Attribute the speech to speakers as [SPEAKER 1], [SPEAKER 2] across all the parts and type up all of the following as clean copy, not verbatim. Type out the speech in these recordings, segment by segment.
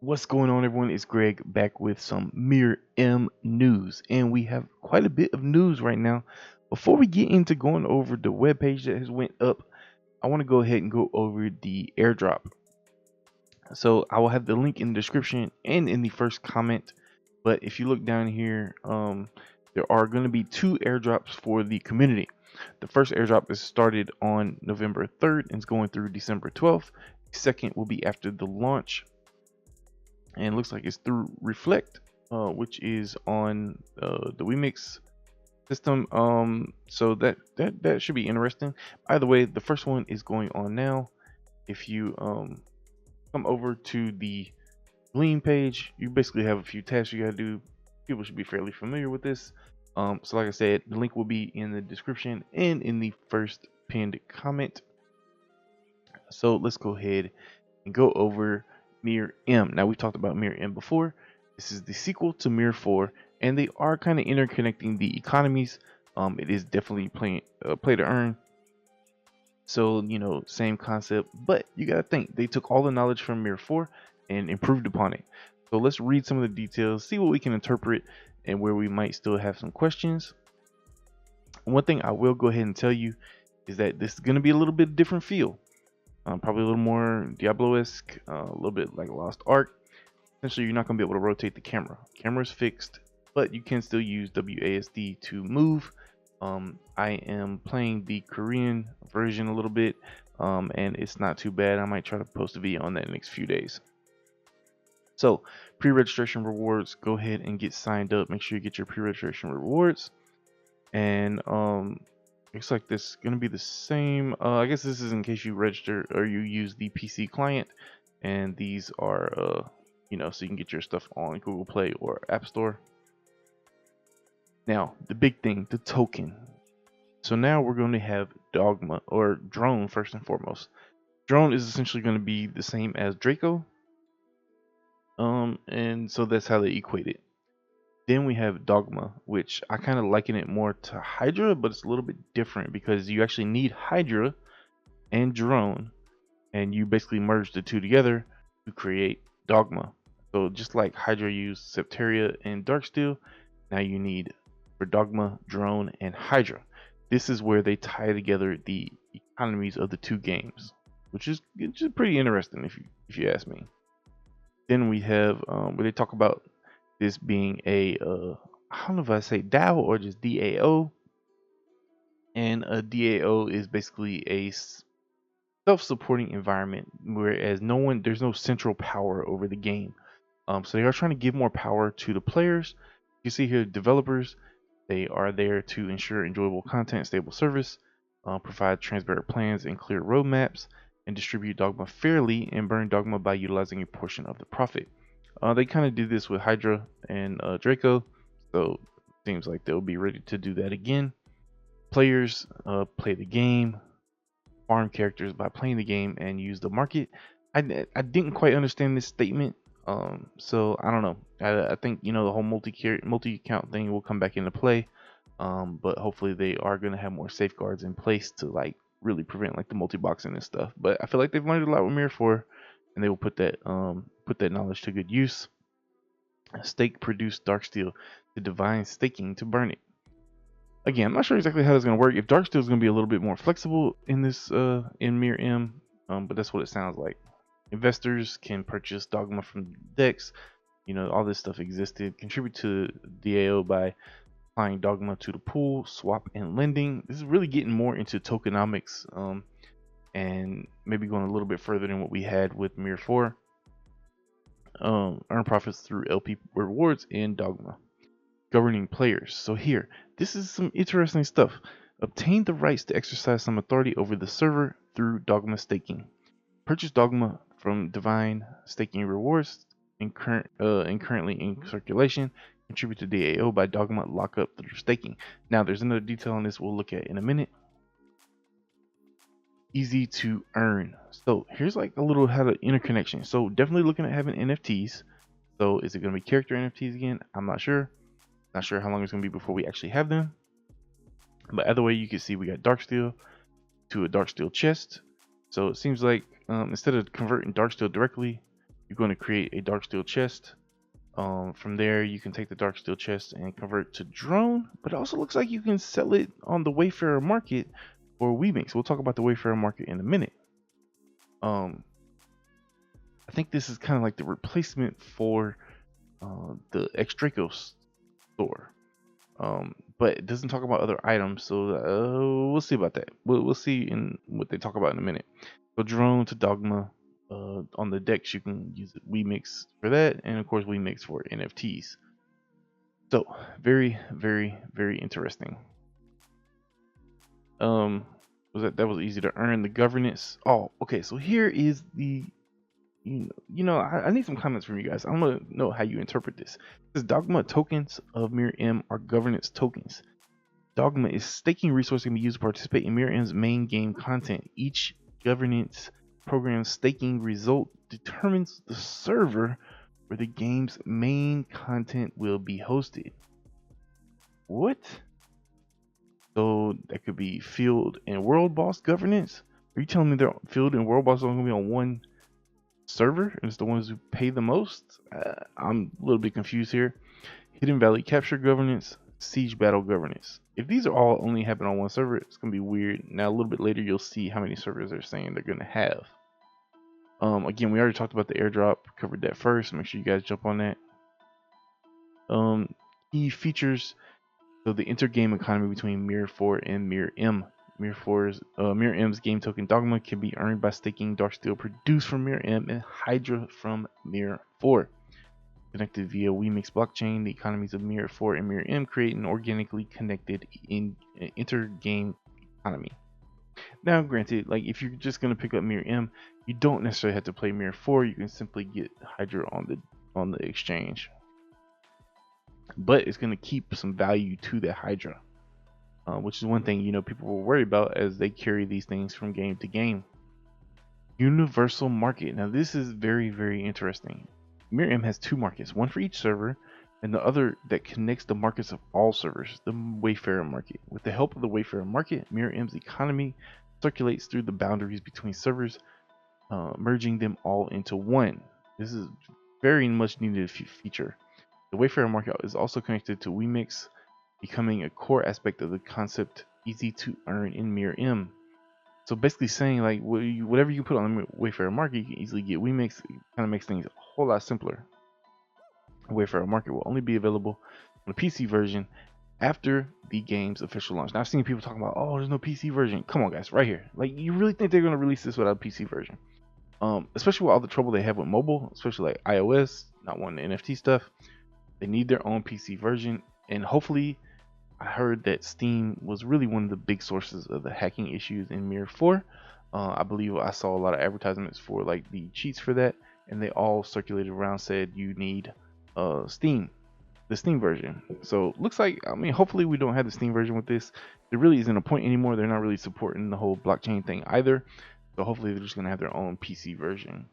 [SPEAKER 1] What's going on, everyone? It's Greg back with some MIR M news, and we have quite a bit of news right now. Before we get into going over the webpage that has went up, I want to go ahead and go over the airdrop. So I will have the link in the description and in the first comment. But if you look down here, there are going to be two airdrops for the community. The first airdrop is started on November 3rd and it's going through December 12th. The second will be after the launch, and it looks like it's through Reflect, which is on the Wemix system. So that should be interesting. By the way, the first one is going on now. If you come over to the Gleam page, you basically have a few tasks you gotta do. People should be fairly familiar with this. So like I said, the link will be in the description and in the first pinned comment. So let's go ahead and go over MIR M. Now, we've talked about MIR M before. This is the sequel to MIR4, and they are kind of interconnecting the economies. It is definitely play to earn. So, same concept, but you gotta think they took all the knowledge from MIR4 and improved upon it. So let's read some of the details, see what we can interpret, and where we might still have some questions. One thing I will go ahead and tell you is that this is going to be a little bit different feel. Probably a little more Diablo-esque, a little bit like Lost Ark. Essentially, you're not going to be able to rotate the camera. Camera's fixed, but you can still use WASD to move. I am playing the Korean version a little bit, and it's not too bad. I might try to post a video on that in the next few days. So, pre-registration rewards, go ahead and get signed up. Make sure you get your pre-registration rewards. And looks like this is going to be the same. I guess this is in case you register or you use the PC client, and these are so you can get your stuff on Google Play or App Store. Now, the big thing, the token. So now we're going to have Dogma, or Drone first and foremost. Drone is essentially going to be the same as Draco, and so that's how they equate it. Then we have Dogma, which I kind of liken it more to Hydra, but it's a little bit different because you actually need Hydra and Drone, and you basically merge the two together to create Dogma. So just like Hydra used Septeria and Darksteel, now you need for Dogma, Drone, and Hydra. This is where they tie together the economies of the two games, which is just pretty interesting if you ask me. Then we have where they talk about this being a I don't know if I say DAO or just DAO, and a DAO is basically a self-supporting environment, whereas there's no central power over the game. So they are trying to give more power to the players. You see here, developers, they are there to ensure enjoyable content, stable service, provide transparent plans and clear roadmaps, and distribute Dogma fairly and burn Dogma by utilizing a portion of the profit. They kind of did this with Hydra and Draco, so it seems like they'll be ready to do that again. Players play the game, farm characters by playing the game, and use the market. I didn't quite understand this statement, so I don't know. I think the whole multi-account thing will come back into play, but hopefully they are going to have more safeguards in place to like really prevent like the multi-boxing and stuff. But I feel like they've learned a lot with MIR4, and they will put that knowledge to good use. Stake produced Darksteel, the divine staking to burn it. Again, I'm not sure exactly how that's going to work. If Darksteel is going to be a little bit more flexible in this in MIR M, but that's what it sounds like. Investors can purchase Dogma from decks. All this stuff existed. Contribute to DAO by applying Dogma to the pool, swap, and lending. This is really getting more into tokenomics, and maybe going a little bit further than what we had with MIR4. Earn profits through LP rewards and Dogma. Governing players. So here, this is some interesting stuff. Obtain the rights to exercise some authority over the server through Dogma staking. Purchase Dogma from Divine Staking Rewards and currently in circulation. Contribute to DAO by Dogma lockup through staking. Now, there's another detail on this we'll look at in a minute. Easy to earn. So here's like a little how to interconnection. So definitely looking at having NFTs. So is it going to be character NFTs again? I'm not sure. Not sure how long it's going to be before we actually have them. But either way, you can see we got Darksteel to a Darksteel chest. So it seems like instead of converting Darksteel directly, You're going to create a dark steel chest. From there, you can take the dark steel chest and convert to drone, but it also looks like you can sell it on the Wayfarer market or WeMix. We'll talk about the Wayfarer market in a minute. I think this is kind of like the replacement for the Extraco store. But it doesn't talk about other items, so we'll see about that. We'll see in what they talk about in a minute. So drone to Dogma. On the decks, you can use WeMix for that, and of course WeMix for NFTs. So very, very, very interesting. Was that was easy to earn the governance? Oh, okay. So here is the I need some comments from you guys. I want to know how you interpret this. This Dogma tokens of MIR M are governance tokens. Dogma is staking resource can be used to participate in MIR M's main game content. Each governance program staking result determines the server where the game's main content will be hosted. What? So that could be field and world boss governance? Are you telling me their field and world boss are going to be on one server and it's the ones who pay the most? I'm a little bit confused here. Hidden Valley capture governance, siege battle governance. If these are all only happen on one server, it's gonna be weird. Now a little bit later you'll see how many servers they're saying they're gonna have. Again, we already talked about the airdrop, covered that first. Make sure you guys jump on that. Key features. So the intergame economy between MIR4 and MIR M. MIR M's game token Dogma can be earned by staking darksteel produced from MIR M and Hydra from MIR4. Connected via WeMix blockchain, the economies of MIR4 and MIR M create an organically connected intergame economy. Now, granted, like if you're just gonna pick up MIR M, you don't necessarily have to play MIR4. You can simply get Hydra on the exchange, but it's gonna keep some value to that Hydra, which is one thing people will worry about as they carry these things from game to game. Universal market. Now, this is very, very interesting. MIR M has two markets, one for each server, and the other that connects the markets of all servers, the Wayfarer market. With the help of the Wayfarer market, MIR M's economy circulates through the boundaries between servers, merging them all into one. This is very much needed feature. The Wayfarer market is also connected to WeMix, becoming a core aspect of the concept easy to earn in MIR M. So basically saying like whatever you put on the Wayfarer market, you can easily get WeMix. It kind of makes things a whole lot simpler. The Wayfarer market will only be available on the PC version after the game's official launch. Now I've seen people talking about, oh, there's no PC version. Come on, guys, right here. Like, you really think they're gonna release this without a PC version? Especially with all the trouble they have with mobile, especially like iOS, not wanting the NFT stuff. They need their own PC version, and hopefully. I heard that Steam was really one of the big sources of the hacking issues in MIR4. I believe I saw a lot of advertisements for like the cheats for that, and they all circulated around said you need the Steam version. So looks like, I mean, hopefully we don't have the Steam version with this. There really isn't a point anymore. They're not really supporting the whole blockchain thing either. So hopefully they're just gonna have their own PC version.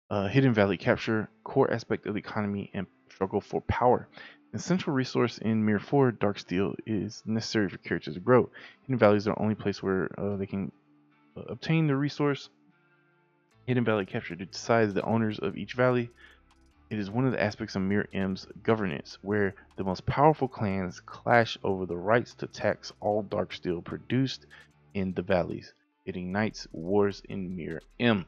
[SPEAKER 1] Hidden Valley capture, core aspect of the economy and struggle for power. The central resource in MIR4, Darksteel, is necessary for characters to grow. Hidden Valley is the only place where they can obtain the resource. Hidden Valley capture decides the owners of each valley. It is one of the aspects of MIR M's governance, where the most powerful clans clash over the rights to tax all Darksteel produced in the valleys. It ignites wars in MIR M.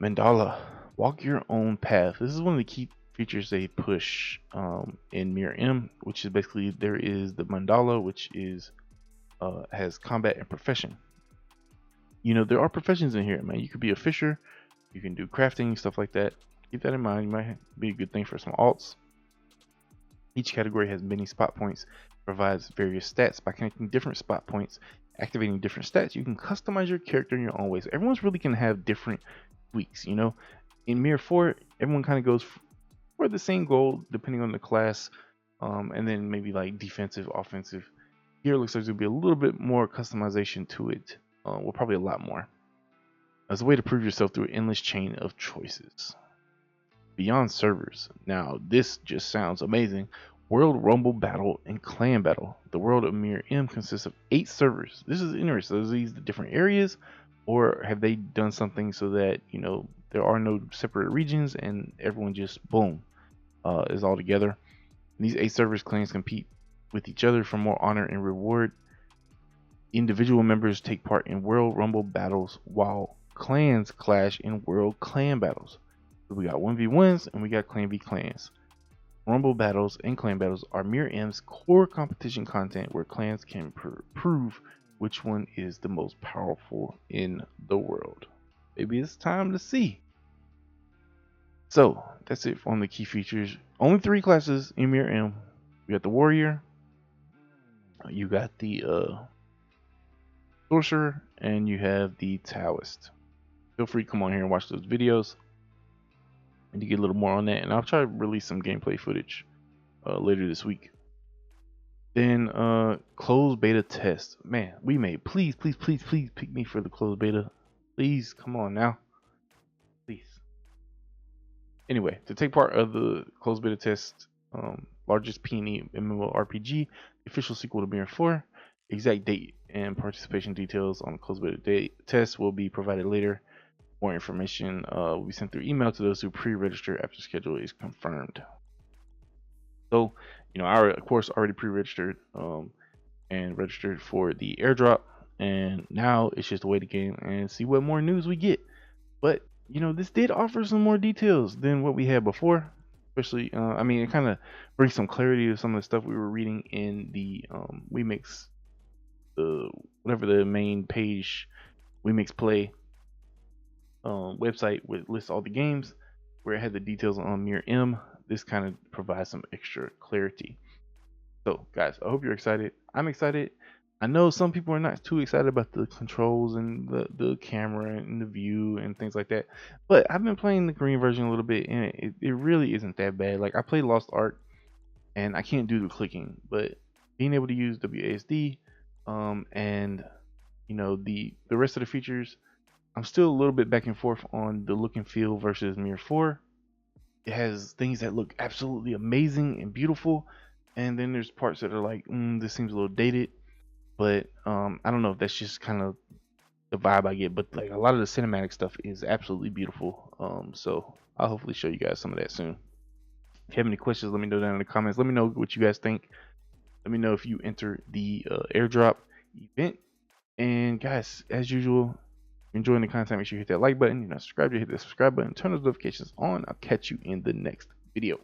[SPEAKER 1] Mandala, walk your own path. This is one of the key features they push in MIR M, which is basically there is the Mandala, which is has combat and profession. There are professions in here, man. You could be a fisher, you can do crafting, stuff like that. Keep that in mind. It might be a good thing for some alts. Each category has many spot points, provides various stats. By connecting different spot points, activating different stats, you can customize your character in your own ways. Everyone's really gonna have different tweaks. In MIR4, everyone kind of goes for the same goal depending on the class, and then maybe like defensive, offensive. Here it looks like there'll be a little bit more customization to it. Well, probably a lot more. As a way to prove yourself through an endless chain of choices. Beyond servers. Now, this just sounds amazing. World Rumble Battle and Clan Battle. The world of MIR M consists of 8 servers. This is interesting. These are the different areas, or have they done something so that there are no separate regions and everyone just boom is all together? These 8 service clans compete with each other for more honor and reward. Individual members take part in World Rumble battles while clans clash in World Clan battles. So we got 1v1s and we got Clan v Clans. Rumble battles and clan battles are MIR M's core competition content where clans can prove which one is the most powerful in the world. Maybe it's time to see. So that's it on the key features. Only 3 classes in MIR M. You got the warrior, you got the sorcerer, and you have the Taoist. Feel free to come on here and watch those videos and to get a little more on that, and I'll try to release some gameplay footage later this week. Then closed beta test. Man, we made please pick me for the closed beta. Please, come on now. Please. Anyway, to take part of the closed beta test, largest P2E MMORPG, official sequel to MIR4. Exact date and participation details on the closed beta test will be provided later. More information will be sent through email to those who pre-register after schedule is confirmed. So, I of course already pre-registered and registered for the airdrop, and now it's just to wait again and see what more news we get. But this did offer some more details than what we had before, especially it kind of brings some clarity to some of the stuff we were reading in the WeMix, whatever the main page WeMix Play website with lists all the games, where it had the details on MIR M. This kind of provides some extra clarity. So guys, I hope you're excited. I'm excited. I know some people are not too excited about the controls and the camera and the view and things like that, but I've been playing the green version a little bit, and it really isn't that bad. Like, I played Lost Ark and I can't do the clicking, but being able to use WASD and the rest of the features, I'm still a little bit back and forth on the look and feel versus MIR4. It has things that look absolutely amazing and beautiful, and then there's parts that are like, this seems a little dated. But I don't know if that's just kind of the vibe I get. But like, a lot of the cinematic stuff is absolutely beautiful. So I'll hopefully show you guys some of that soon. If you have any questions, let me know down in the comments. Let me know what you guys think. Let me know if you enter the airdrop event. And guys, as usual, if you're enjoying the content, make sure you hit that like button. You're not subscribed, you hit the subscribe button, turn those notifications on. I'll catch you in the next video.